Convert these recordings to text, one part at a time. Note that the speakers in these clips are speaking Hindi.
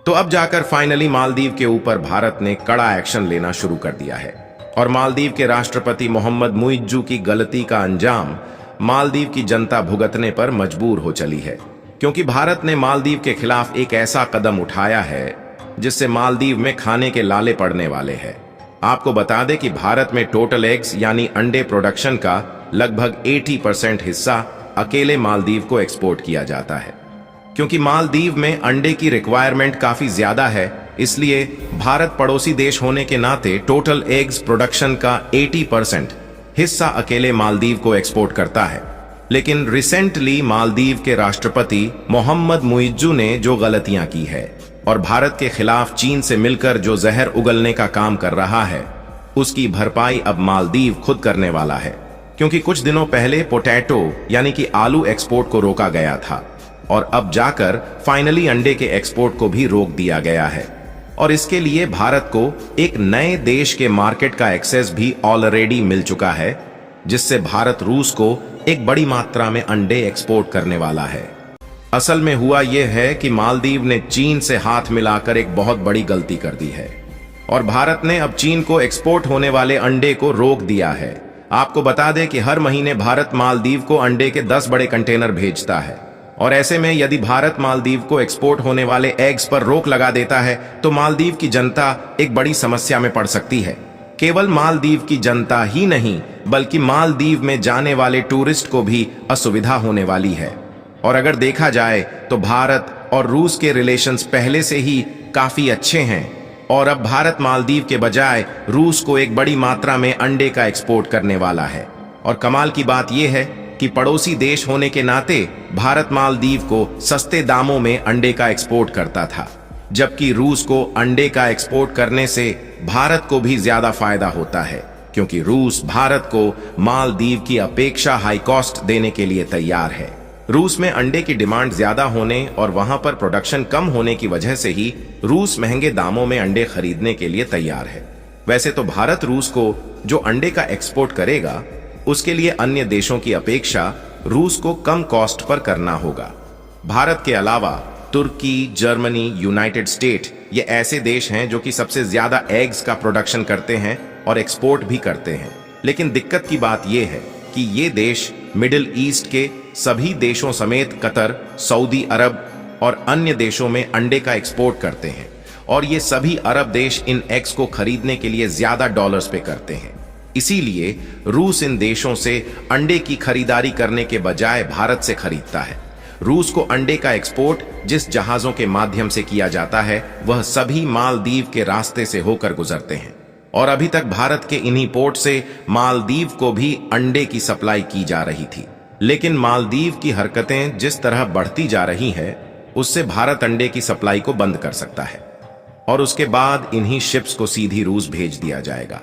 तो अब जाकर फाइनली मालदीव के ऊपर भारत ने कड़ा एक्शन लेना शुरू कर दिया है और मालदीव के राष्ट्रपति मोहम्मद मुइज्जू की गलती का अंजाम मालदीव की जनता भुगतने पर मजबूर हो चली है, क्योंकि भारत ने मालदीव के खिलाफ एक ऐसा कदम उठाया है जिससे मालदीव में खाने के लाले पड़ने वाले हैं। आपको बता दें कि भारत में टोटल एग्स यानी अंडे प्रोडक्शन का लगभग 80% हिस्सा अकेले मालदीव को एक्सपोर्ट किया जाता है। क्योंकि मालदीव में अंडे की रिक्वायरमेंट काफी ज्यादा है, इसलिए भारत पड़ोसी देश होने के नाते टोटल एग्स प्रोडक्शन का 80% हिस्सा अकेले मालदीव को एक्सपोर्ट करता है। लेकिन रिसेंटली मालदीव के राष्ट्रपति मोहम्मद मुइज्जू ने जो गलतियां की है और भारत के खिलाफ चीन से मिलकर जो जहर उगलने का काम कर रहा है, उसकी भरपाई अब मालदीव खुद करने वाला है। क्योंकि कुछ दिनों पहले पोटैटो यानी कि आलू एक्सपोर्ट को रोका गया था और अब जाकर फाइनली अंडे के एक्सपोर्ट को भी रोक दिया गया है। और इसके लिए भारत को एक नए देश के मार्केट का एक्सेस भी ऑलरेडी मिल चुका है, जिससे भारत रूस को एक बड़ी मात्रा में अंडे एक्सपोर्ट करने वाला है। असल में हुआ यह है कि मालदीव ने चीन से हाथ मिलाकर एक बहुत बड़ी गलती कर दी है और भारत ने अब चीन को एक्सपोर्ट होने वाले अंडे को रोक दिया है। आपको बता दें कि हर महीने भारत मालदीव को अंडे के 10 बड़े कंटेनर भेजता है और ऐसे में यदि भारत मालदीव को एक्सपोर्ट होने वाले एग्स पर रोक लगा देता है तो मालदीव की जनता एक बड़ी समस्या में पड़ सकती है। केवल मालदीव की जनता ही नहीं बल्कि मालदीव में जाने वाले टूरिस्ट को भी असुविधा होने वाली है। और अगर देखा जाए तो भारत और रूस के रिलेशंस पहले से ही काफी अच्छे हैं और अब भारत मालदीव के बजाय रूस को एक बड़ी मात्रा में अंडे का एक्सपोर्ट करने वाला है। और कमाल की बात यह है कि पड़ोसी देश होने के नाते भारत मालदीव को सस्ते दामों में अंडे का एक्सपोर्ट करता था, जबकि रूस को अंडे का एक्सपोर्ट करने से भारत को भी ज्यादा फायदा होता है, क्योंकि रूस भारत को मालदीव की अपेक्षा हाई कॉस्ट देने के लिए तैयार है। रूस में अंडे की डिमांड ज्यादा होने और वहां पर प्रोडक्शन कम होने की वजह से ही रूस महंगे दामों में अंडे खरीदने के लिए तैयार है। वैसे तो भारत रूस को जो अंडे का एक्सपोर्ट करेगा उसके लिए अन्य देशों की अपेक्षा रूस को कम कॉस्ट पर करना होगा। भारत के अलावा तुर्की, जर्मनी, यूनाइटेड स्टेट ये ऐसे देश हैं जो कि सबसे ज्यादा एग्स का प्रोडक्शन करते हैं और एक्सपोर्ट भी करते हैं। लेकिन दिक्कत की बात यह है कि ये देश मिडिल ईस्ट के सभी देशों समेत कतर, सऊदी अरब और अन्य देशों में अंडे का एक्सपोर्ट करते हैं और ये सभी अरब देश इन एग्स को खरीदने के लिए ज्यादा डॉलर्स पे करते हैं। इसीलिए रूस इन देशों से अंडे की खरीदारी करने के बजाय भारत से खरीदता है। रूस को अंडे का एक्सपोर्ट जिस जहाजों के माध्यम से किया जाता है वह सभी मालदीव के रास्ते से होकर गुजरते हैं और अभी तक भारत के इन्हीं पोर्ट से मालदीव को भी अंडे की सप्लाई की जा रही थी। लेकिन मालदीव की हरकतें जिस तरह बढ़ती जा रही हैं, उससे भारत अंडे की सप्लाई को बंद कर सकता है और उसके बाद इन्हीं शिप्स को सीधी रूस भेज दिया जाएगा।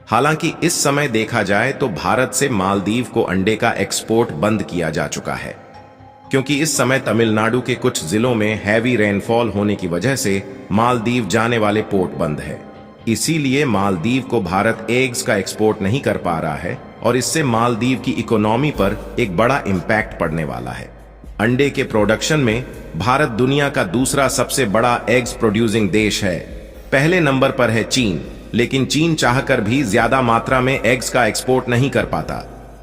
हालांकि इस समय देखा जाए तो भारत से मालदीव को अंडे का एक्सपोर्ट बंद किया जा चुका है, क्योंकि इस समय तमिलनाडु के कुछ जिलों में हैवी रेनफॉल होने की वजह से मालदीव जाने वाले पोर्ट बंद है। इसीलिए मालदीव को भारत एग्स का एक्सपोर्ट नहीं कर पा रहा है और इससे मालदीव की इकोनॉमी पर एक बड़ा इम्पैक्ट पड़ने वाला है। अंडे के प्रोडक्शन में भारत दुनिया का दूसरा सबसे बड़ा एग्स प्रोड्यूसिंग देश है। पहले नंबर पर है चीन, लेकिन चीन चाहकर भी ज्यादा मात्रा में एग्स का एक्सपोर्ट नहीं कर पाता,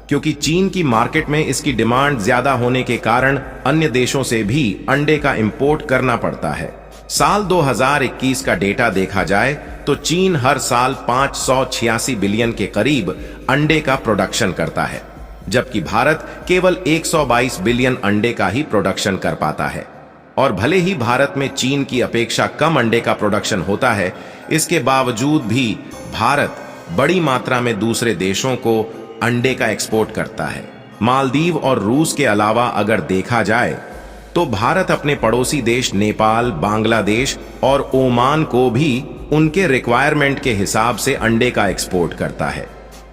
क्योंकि चीन की मार्केट में इसकी डिमांड ज्यादा होने के कारण अन्य देशों से भी अंडे का इंपोर्ट करना पड़ता है। साल 2021 का डेटा देखा जाए तो चीन हर साल 586 बिलियन के करीब अंडे का प्रोडक्शन करता है, जबकि भारत केवल 122 बिलियन अंडे का ही प्रोडक्शन कर पाता है। और भले ही भारत में चीन की अपेक्षा कम अंडे का प्रोडक्शन होता है, इसके बावजूद भी भारत बड़ी मात्रा में दूसरे देशों को अंडे का एक्सपोर्ट करता है। मालदीव और रूस के अलावा अगर देखा जाए तो भारत अपने पड़ोसी देश नेपाल, बांग्लादेश और ओमान को भी उनके रिक्वायरमेंट के हिसाब से अंडे का एक्सपोर्ट करता है।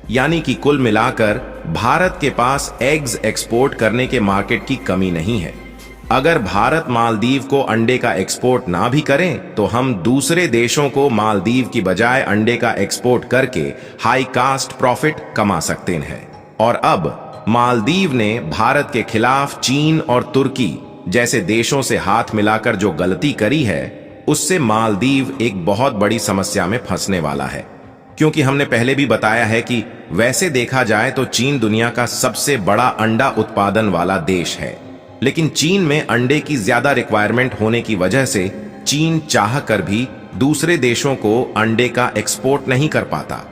यानी कि कुल मिलाकर भारत के पास एग्स एक्सपोर्ट करने के मार्केट की कमी नहीं है। अगर भारत मालदीव को अंडे का एक्सपोर्ट ना भी करें तो हम दूसरे देशों को मालदीव की बजाय अंडे का एक्सपोर्ट करके हाई कास्ट प्रॉफिट कमा सकते हैं। और अब मालदीव ने भारत के खिलाफ चीन और तुर्की जैसे देशों से हाथ मिलाकर जो गलती करी है, उससे मालदीव एक बहुत बड़ी समस्या में फंसने वाला है। क्योंकि हमने पहले भी बताया है कि वैसे देखा जाए तो चीन दुनिया का सबसे बड़ा अंडा उत्पादन वाला देश है, लेकिन चीन में अंडे की ज्यादा रिक्वायरमेंट होने की वजह से चीन चाह कर भी दूसरे देशों को अंडे का एक्सपोर्ट नहीं कर पाता।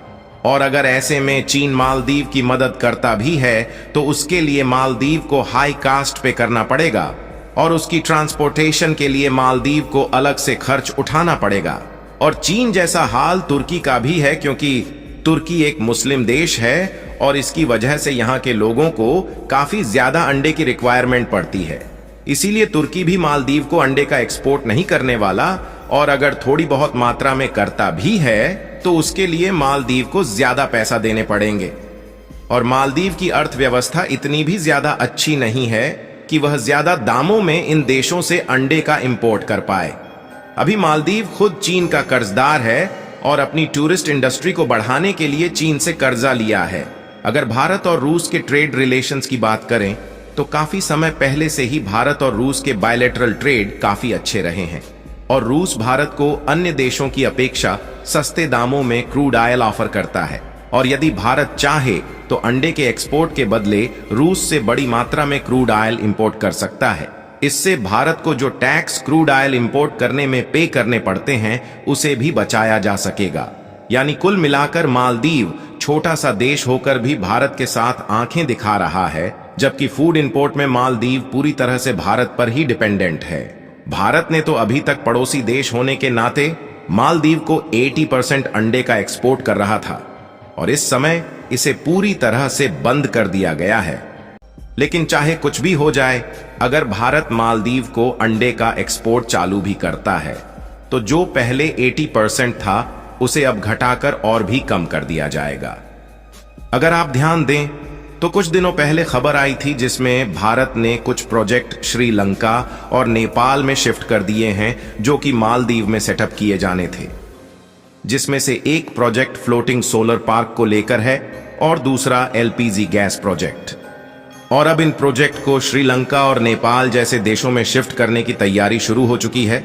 और अगर ऐसे में चीन मालदीव की मदद करता भी है तो उसके लिए मालदीव को हाई कास्ट पे करना पड़ेगा और उसकी ट्रांसपोर्टेशन के लिए मालदीव को अलग से खर्च उठाना पड़ेगा। और चीन जैसा हाल तुर्की का भी है, क्योंकि तुर्की एक मुस्लिम देश है और इसकी वजह से यहाँ के लोगों को काफी ज्यादा अंडे की रिक्वायरमेंट पड़ती है। इसीलिए तुर्की भी मालदीव को अंडे का एक्सपोर्ट नहीं करने वाला, और अगर थोड़ी बहुत मात्रा में करता भी है तो उसके लिए मालदीव को ज्यादा पैसा देने पड़ेंगे। और मालदीव की अर्थव्यवस्था इतनी भी ज्यादा अच्छी नहीं है कि वह ज्यादा दामों में इन देशों से अंडे का इंपोर्ट कर पाए। अभी मालदीव खुद चीन का कर्जदार है और अपनी टूरिस्ट इंडस्ट्री को बढ़ाने के लिए चीन से कर्जा लिया है। अगर भारत और रूस के ट्रेड रिलेशंस की बात करें तो काफी समय पहले से ही भारत और रूस के बायलैटरल ट्रेड काफी अच्छे रहे हैं और रूस भारत को अन्य देशों की अपेक्षा सस्ते दामों में क्रूड ऑयल ऑफर करता है। और यदि भारत चाहे तो अंडे के एक्सपोर्ट के बदले रूस से बड़ी मात्रा में क्रूड ऑयल इंपोर्ट कर सकता है। इससे भारत को जो टैक्स क्रूड ऑयल इंपोर्ट करने में पे करने पड़ते हैं उसे भी बचाया जा सकेगा। यानी कुल मिलाकर मालदीव छोटा सा देश होकर भी भारत के साथ आंखें दिखा रहा है, जबकि फूड इंपोर्ट में मालदीव पूरी तरह से भारत पर ही डिपेंडेंट है। भारत ने तो अभी तक पड़ोसी देश होने के नाते मालदीव को 80% अंडे का एक्सपोर्ट कर रहा था और इस समय इसे पूरी तरह से बंद कर दिया गया है। लेकिन चाहे कुछ भी हो जाए, अगर भारत मालदीव को अंडे का एक्सपोर्ट चालू भी करता है तो जो पहले 80% था उसे अब घटाकर और भी कम कर दिया जाएगा। अगर आप ध्यान दें तो कुछ दिनों पहले खबर आई थी जिसमें भारत ने कुछ प्रोजेक्ट श्रीलंका और नेपाल में शिफ्ट कर दिए हैं जो कि मालदीव में सेटअप किए जाने थे, जिसमें से एक प्रोजेक्ट फ्लोटिंग सोलर पार्क को लेकर है और दूसरा एलपीजी गैस प्रोजेक्ट। और अब इन प्रोजेक्ट को श्रीलंका और नेपाल जैसे देशों में शिफ्ट करने की तैयारी शुरू हो चुकी है।